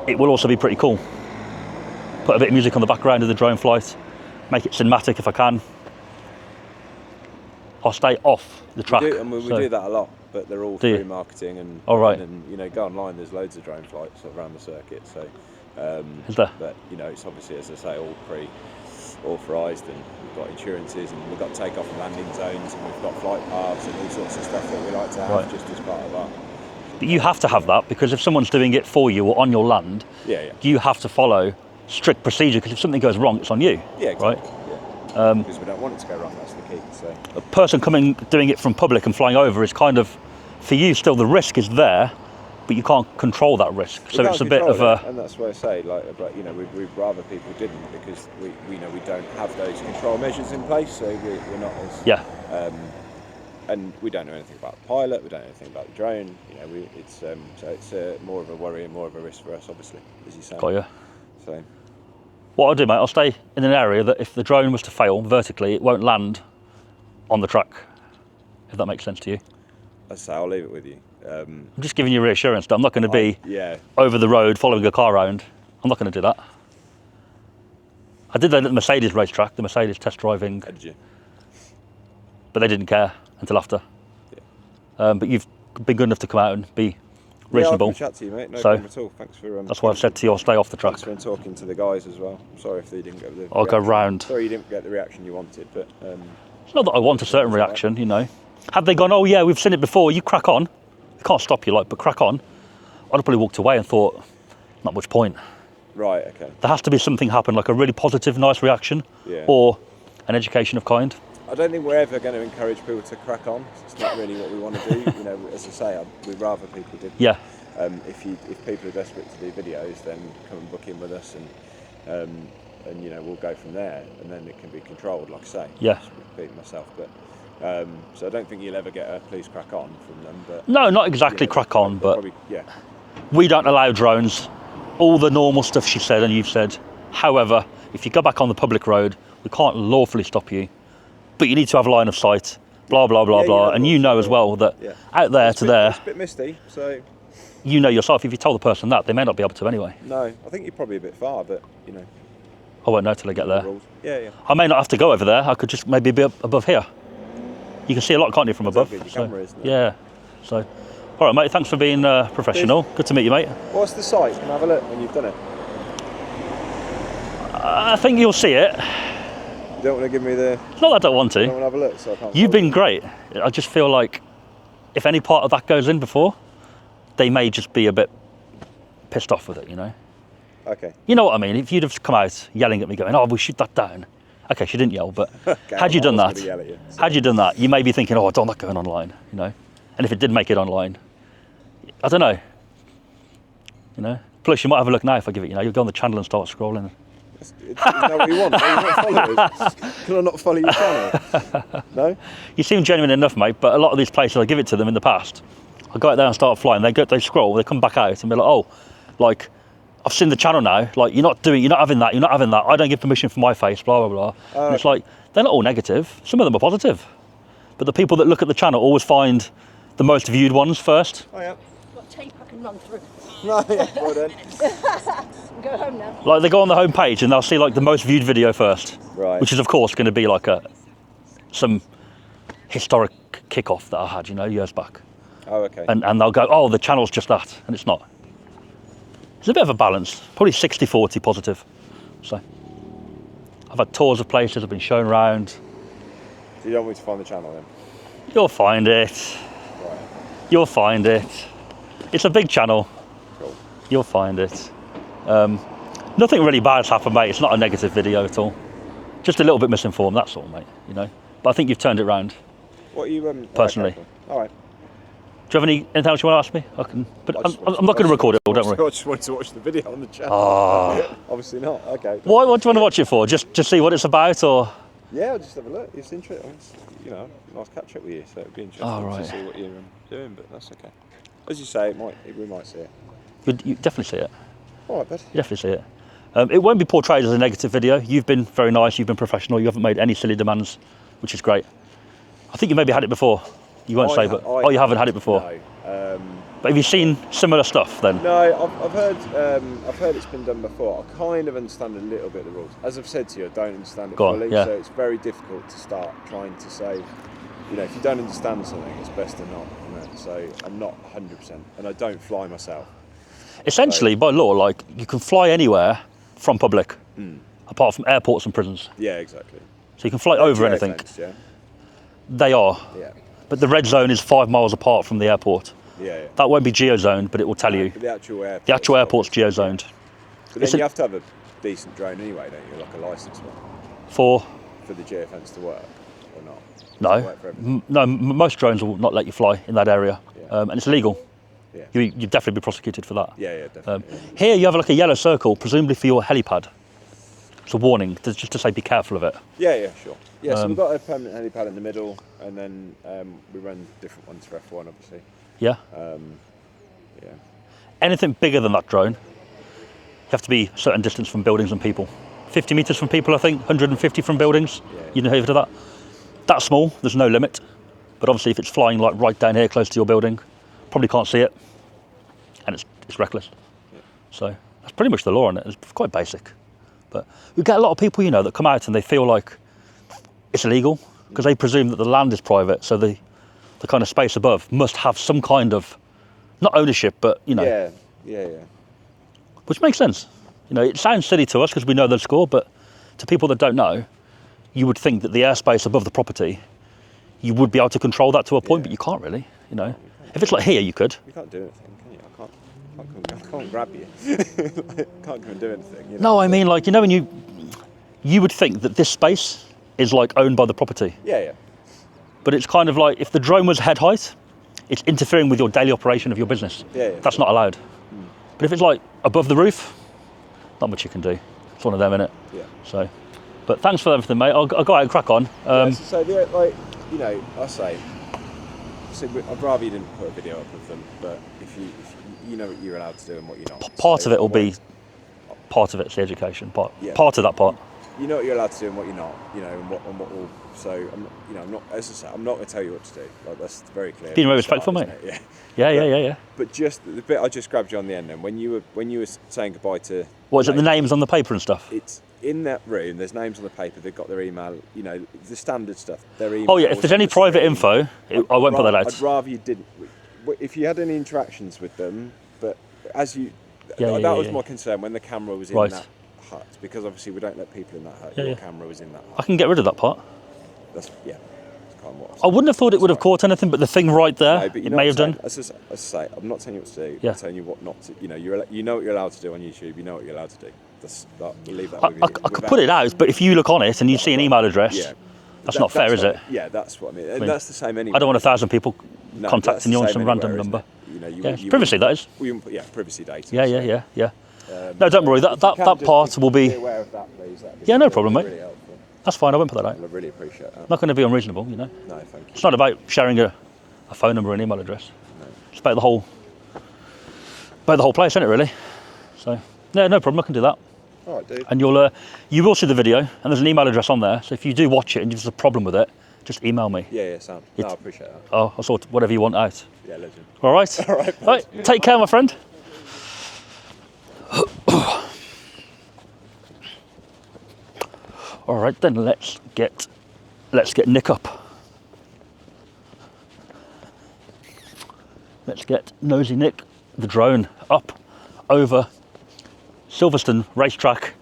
it will also be pretty cool. Put a bit of music on the background of the drone flight, make it cinematic if I can. I'll stay off the track. We do that a lot, but they're all through marketing and and go online. There's loads of drone flights around the circuit. So, is there? But it's obviously, as I say, all pre-authorised, and we've got insurances, and we've got takeoff and landing zones, and we've got flight paths and all sorts of stuff that we like to have just as part of our. But you have to have that, because if someone's doing it for you or on your land, you have to follow strict procedure, because if something goes wrong, it's on you. Yeah, exactly. Right? Yeah. Because we don't want it to go wrong, that's the key. So. A person doing it from public and flying over is kind of, for you still the risk is there, but you can't control that risk. So it's a bit of a... And that's why I say, we'd rather people didn't, because we don't have those control measures in place, so we're not as... Yeah. And we don't know anything about the pilot, we don't know anything about the drone, so it's more of a worry and more of a risk for us, obviously, as you say. Got you. So. What I'll do, mate, I'll stay in an area that if the drone was to fail vertically, it won't land on the track, if that makes sense to you. As I say, I'll leave it with you. I'm just giving you reassurance that I'm not going to be over the road following a car around. I'm not going to do that. I did that at the Mercedes racetrack, the Mercedes test driving. How did you? But they didn't care until after. Yeah. But you've been good enough to come out and be reasonable. Yeah, I'll chat to you, mate. No problem at all. Thanks for. That's why I've said to you, I'll stay off the track. Thanks for talking to the guys as well. I'm sorry if they didn't get the. I'll go round. Sorry you didn't get the reaction you wanted, but. It's not that I want a certain reaction, Had they gone, oh yeah, we've seen it before, you crack on. They can't stop you, but crack on. I'd have probably walked away and thought, not much point. Right. Okay. There has to be something happen, like a really positive, nice reaction, Yeah. or an education of kind. I don't think we're ever going to encourage people to crack on. It's not really what we want to do. You know, as I say, we'd rather people did. Yeah. If people are desperate to do videos, then come and book in with us, and you know, we'll go from there, and then it can be controlled, like I say. Yeah. Just repeating myself, but so I don't think you'll ever get a please crack on from them. But No, not exactly crack on, but probably, yeah. we don't allow drones. All the normal stuff she said and you've said. However, if you go back on the public road, we can't lawfully stop you, but you need to have a line of sight. Blah blah blah Yeah, blah, yeah, and you know as well that Yeah. out there It's to a bit, there, it's a bit misty, so you know yourself. If you tell the person that, they may not be able to anyway. no, I think you're probably a bit far, but you know, I won't know till I get there. rules. Yeah, yeah. I may not have to go over there. I could just maybe be above here. You can see a lot, can't you, from above? Your camera, isn't it? Yeah. So, all right, mate. Thanks for being professional. Good to meet you, mate. What's the site? Can I have a look when you've done it? I think you'll see it. You don't want to give me the. It's not that I don't want I to. don't want to have a look, so I can't. You've follow been great. I just feel like if any part of that goes in before, they may just be a bit pissed off with it, you know? you. Okay. You know what I mean? If you'd have come out yelling at me going, oh, we'll shoot that down. Okay, she didn't yell, but Okay, had you I done was that, gonna yell at you, so- had you done that, you may be thinking, oh, I don't want that going online, you know? And if it did make it online, I don't know, you know? Plus, you might have a look now if I give it, you know, you'll go on the channel and start scrolling. Isn't that what you want? Are you not followers? Can I not follow your channel? No? You seem genuine enough, mate, but a lot of these places, I give it to them in the past. I go out there and start flying, they scroll, they come back out and be like, oh, like, I've seen the channel now, like, you're not having that, I don't give permission for my face, blah, blah, blah. And it's like, they're not all negative, some of them are positive. But the people that look at the channel always find the most viewed ones first. Oh, yeah. Got tape I can run through. No, yeah, well done. Go home now. Like, they go on the home page and they'll see, like, the most viewed video first. Right. Which is, of course, going to be, like, some historic kickoff that I had, you know, years back. Oh, okay. And they'll go, oh, the channel's just that, and it's not. It's a bit of a balance, probably 60-40 positive. So, I've had tours of places, I've been shown around. So you don't want me to find the channel then? You'll find it. Right. You'll find it. It's a big channel. Cool. You'll find it. Nothing really bad's happened, mate. It's not a negative video at all. Just a little bit misinformed, that's all, mate, you know. But I think you've turned it round. What are you Personally. Okay, cool. All right. Do you have anything else you want to ask me? I can, but I just I'm not going to record it all, don't worry. I just wanted to watch the video on the channel. Oh. Obviously not. Okay. What do you want to watch it for? Just to see what it's about, or? Yeah, I'll just have a look. It's interesting. It's, you know, nice catch up with you, so it'd be interesting Oh, right. to see what you're doing. But that's okay. As you say, we might see it. You definitely see it. All right, bud. You definitely see it. It won't be portrayed as a negative video. You've been very nice. You've been professional. You haven't made any silly demands, which is great. I think you maybe had it before. You won't say, but you haven't had it before. No. But have you seen similar stuff then? No, I've heard it's been done before. I kind of understand a little bit of the rules. As I've said to you, I don't understand it Go on, fully, yeah. so it's very difficult to start trying to say, you know, if you don't understand something, it's best to not. You know, so I'm not 100%, and I don't fly myself. Essentially, by law, like, you can fly anywhere from public, apart from airports and prisons. Yeah, exactly. So you can fly over Geo anything. fence, yeah. They are. Yeah. But the red zone is 5 miles apart from the airport. Yeah. That won't be geo-zoned, but it will tell you. But the actual airport. The actual airport's geo-zoned. But then It's a- you have to have a decent drone anyway, don't you? Like a licensed one For for the geofence to work, or not? Does it no, work for everything? most drones will not let you fly in that area, Yeah. and it's illegal. Yeah. You'd definitely be prosecuted for that. Yeah, definitely. Here you have like a yellow circle, presumably for your helipad. It's a warning, just to say be careful of it. Yeah, sure. Yeah, so we've got a permanent helipad in the middle, and then we run different ones for F1, obviously. Yeah. Yeah. Anything bigger than that drone, you have to be a certain distance from buildings and people. 50 metres from people, I think, 150 from buildings. Yeah. You know over that. That small, there's no limit. But obviously if it's flying like right down here close to your building, probably can't see it. And it's reckless. Yeah. So that's pretty much the law on it. It's quite basic. But we get a lot of people, you know, that come out and they feel like it's illegal because they presume that the land is private. So the kind of space above must have some kind of, not ownership, but, you know. Yeah. Which makes sense. You know, it sounds silly to us because we know the score, but to people that don't know, you would think that the airspace above the property, you would be able to control that to a point, but you can't really, you know. If it's like here, you could. You can't do anything, can you? I can't. I can't grab you. Like, can't come and do anything. You know? No, I mean, like, you know, when you would think that this space is like owned by the property, Yeah. but it's kind of like if the drone was head height, it's interfering with your daily operation of your business. Yeah. That's not allowed. But if it's like above the roof, not much you can do. It's one of them, innit? Yeah. So, but thanks for everything, mate. I'll go out and crack on. So, like, you know, I say, I'd rather you didn't put a video up of them, but if you know what you're allowed to do and what you're not. Part of it will be, part of it's the education part. Yeah. Part of that part. You know what you're allowed to do and what you're not. You know, and what will. So, I'm not. As I say, I'm not going to tell you what to do. Like, that's very clear. Being very respectful, mate. Yeah. But just the bit I just grabbed you on the end, then when you were saying goodbye to. What is it? The names on the paper and stuff. It's in that room. There's names on the paper. They've got their email. You know, the standard stuff. Their email. Oh yeah. If there's any private info, I won't put that out. I'd rather you didn't. If you had any interactions with them, but as you, that was my concern when the camera was in that hut, because obviously we don't let people in that hut. Your camera was in that hut. I can get rid of that part. That's kind of what I wouldn't have thought it would have caught anything, but the thing right there, no, but it may have done. As I say, I'm not telling you what to do. Yeah. I'm telling you what not to. You know, you know what you're allowed to do on YouTube. You know what you're allowed to do. Leave that with you. I could put it out, but if you look on it and you see an email address, that's not fair, is it? Yeah, that's what I mean. And that's the same anyway. I don't want 1,000 people contacting you on some random number. You know, it's privacy, that is. Privacy data. Yeah. No, don't worry. That part will be. Aware of that, please. Yeah, no problem, mate. Really helpful. That's fine. I won't put that out. I really appreciate that. Not going to be unreasonable, you know. No, thank you. It's not about sharing a phone number or an email address. No. It's about the whole place, isn't it? Really. So yeah, no problem. I can do that. All right, dude. And you will see the video, and there's an email address on there. So if you do watch it and there's a problem with it, just email me. Yeah, sound. No, I appreciate that. I'll sort whatever you want out. Yeah, legend. All right. All right. All right. Take care, my friend. All right, then let's get Nick up. Let's get Nosy Nick, the drone, up over Silverstone Race Track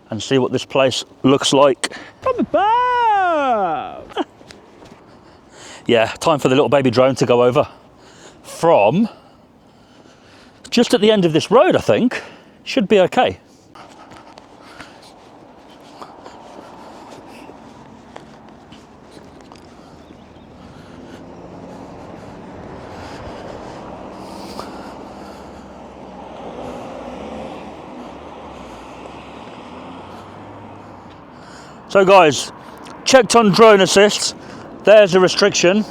and see what this place looks like. From above! Yeah, time for the little baby drone to go over from just at the end of this road, I think. Should be okay. So guys, checked on drone assist. There's the restriction.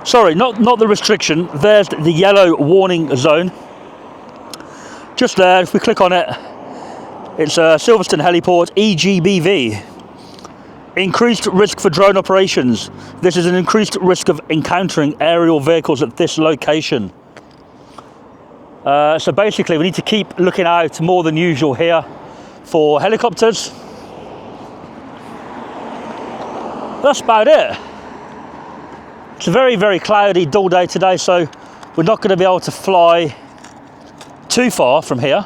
Sorry, not the restriction. There's the yellow warning zone. Just there, if we click on it, it's Silverstone Heliport EGBV. Increased risk for drone operations. This is an increased risk of encountering aerial vehicles at this location. So basically, we need to keep looking out more than usual here for helicopters. That's about it. It's a very, very cloudy, dull day today, so we're not going to be able to fly too far from here.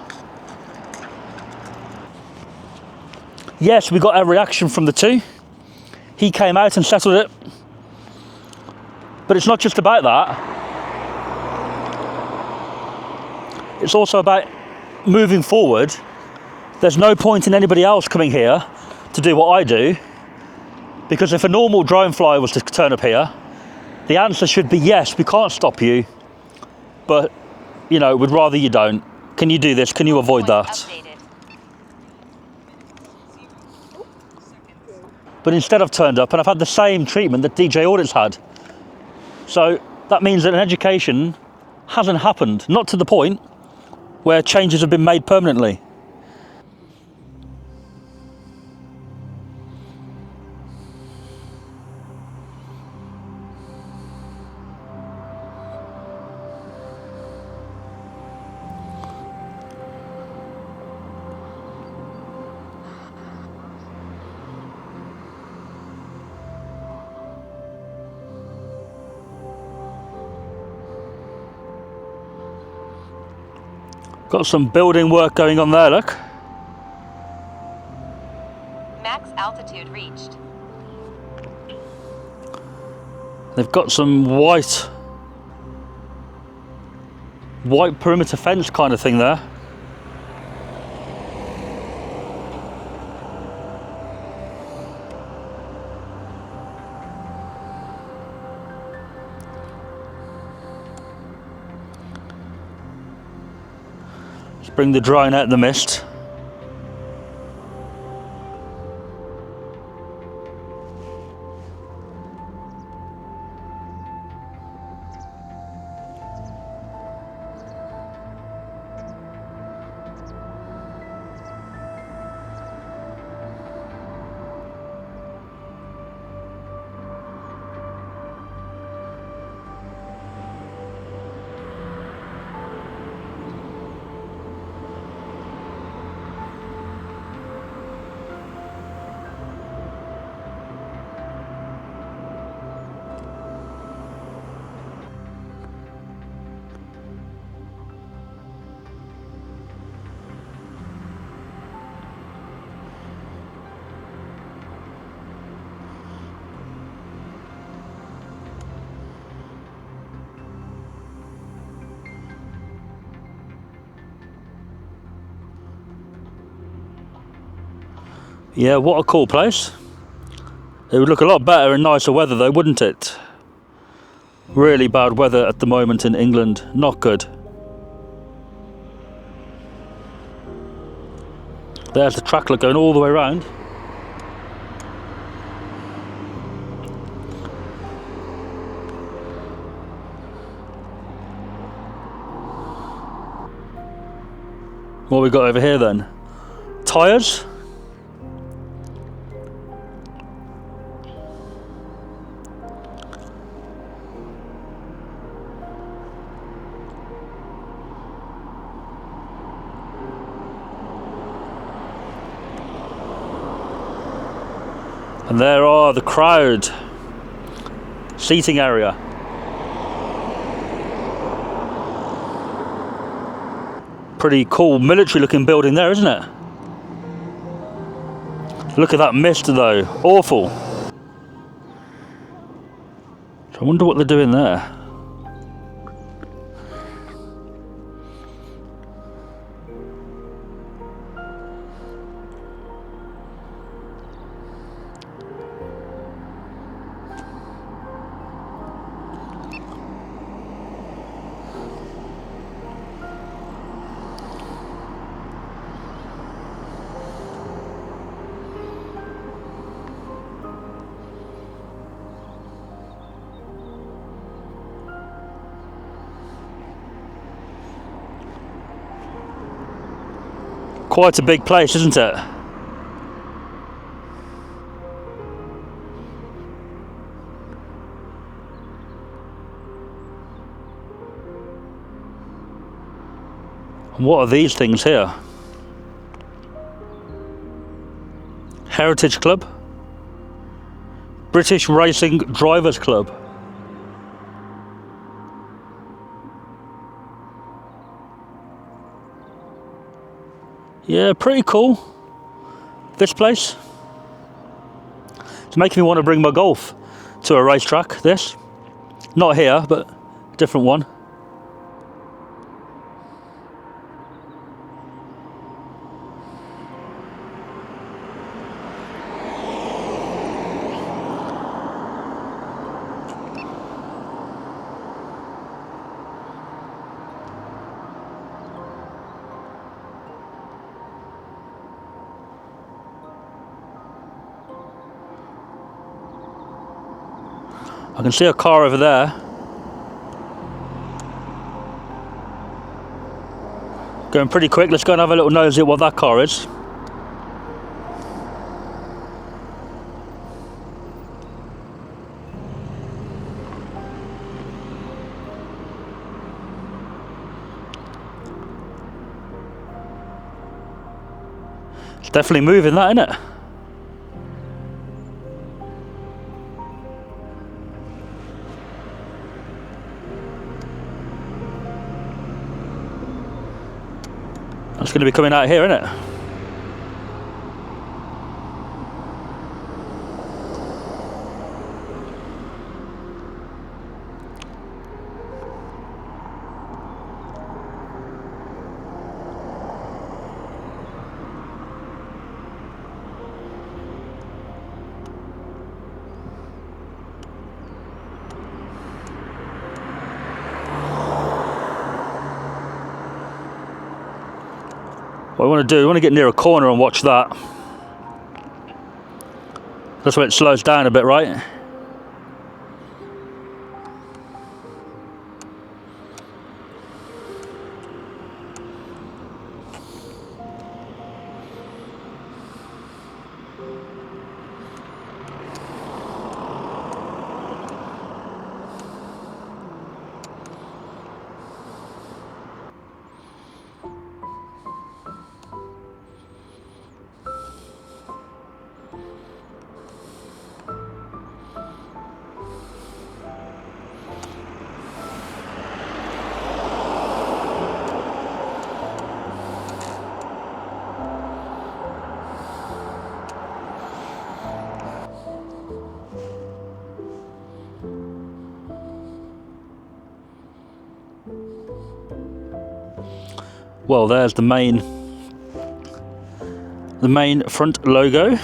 Yes, we got a reaction from the two. He came out and settled it. But it's not just about that. It's also about moving forward. There's no point in anybody else coming here to do what I do. Because if a normal drone flyer was to turn up here, the answer should be yes, we can't stop you, but, you know, we'd rather you don't. Can you do this? Can you avoid that? But instead I've turned up and I've had the same treatment that DJ Audits had. So that means that an education hasn't happened, not to the point where changes have been made permanently. Got some building work going on there, look. Max altitude reached. They've got some white white perimeter fence kind of thing there. Let's bring the drone out of the mist. Yeah, what a cool place. It would look a lot better in nicer weather though, wouldn't it? Really bad weather at the moment in England, not good. There's the track going all the way around. What have we got over here then? Tyres. And there are the crowd seating area. Pretty cool military looking building there, isn't it? Look at that mist though, awful. I wonder what they're doing there. Quite a big place, isn't it? And what are these things here? Heritage Club, British Racing Drivers Club. Yeah, pretty cool, this place. It's making me want to bring my Golf to a racetrack, this. Not here, but a different one. I can see a car over there. Going pretty quick. Let's go and have a little nosy at what that car is. It's definitely moving, that, isn't it? That's going to be coming out here, isn't it? What I want to do, I want to get near a corner and watch that. That's where it slows down a bit, right? Well, there's the main front logo. Is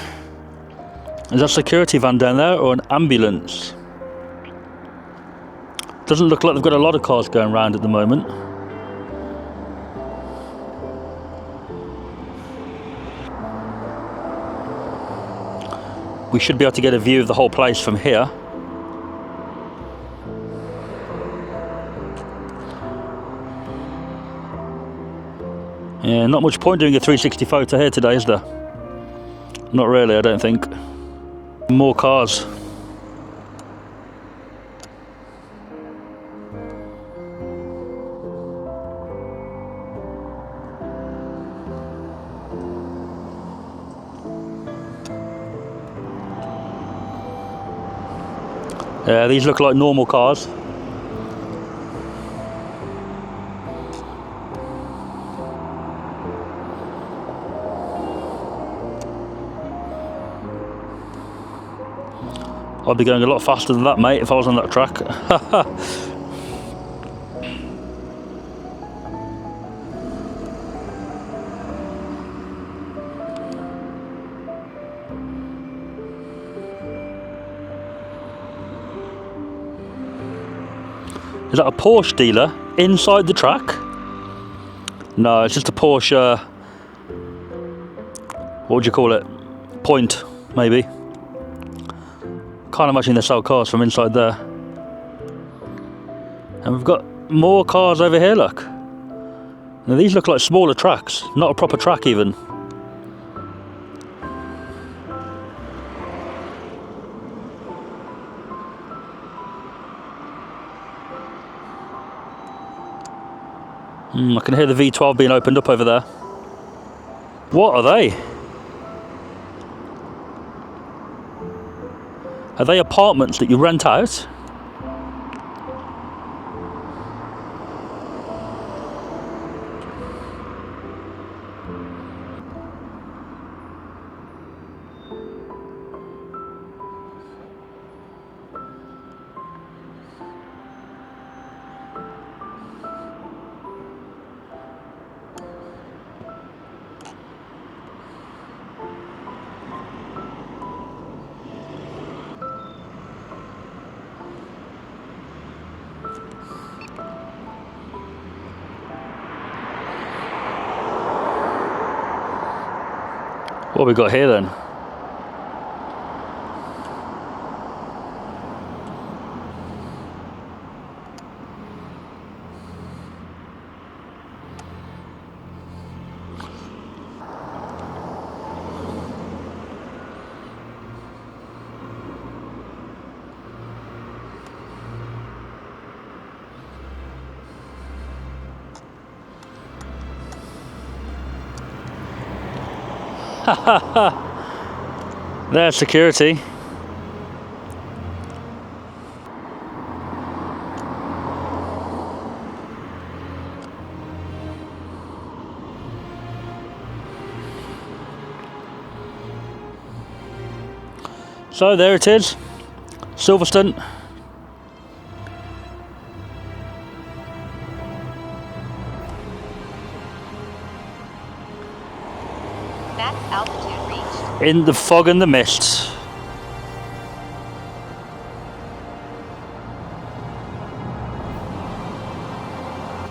that a security van down there or an ambulance? Doesn't look like they've got a lot of cars going around at the moment. We should be able to get a view of the whole place from here. Yeah, not much point doing a 360 photo here today, is there? Not really, I don't think. More cars. Yeah, these look like normal cars. I'd be going a lot faster than that, mate, if I was on that track. Is that a Porsche dealer inside the track? No, it's just a Porsche, what would you call it? Point, maybe. Can't imagine they sell cars from inside there. And we've got more cars over here, look. Now these look like smaller tracks, not a proper track even. I can hear the V12 being opened up over there. What are they? Are they apartments that you rent out? What have we got here then? There's security. So there it is, Silverstone. Max altitude reached. In the fog and the mist.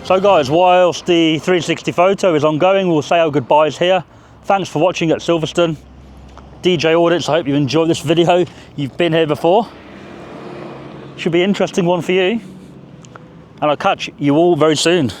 So guys, whilst the 360 photo is ongoing, we'll say our goodbyes here. Thanks for watching at Silverstone. DJ Audits, I hope you enjoyed this video. You've been here before. Should be an interesting one for you. And I'll catch you all very soon.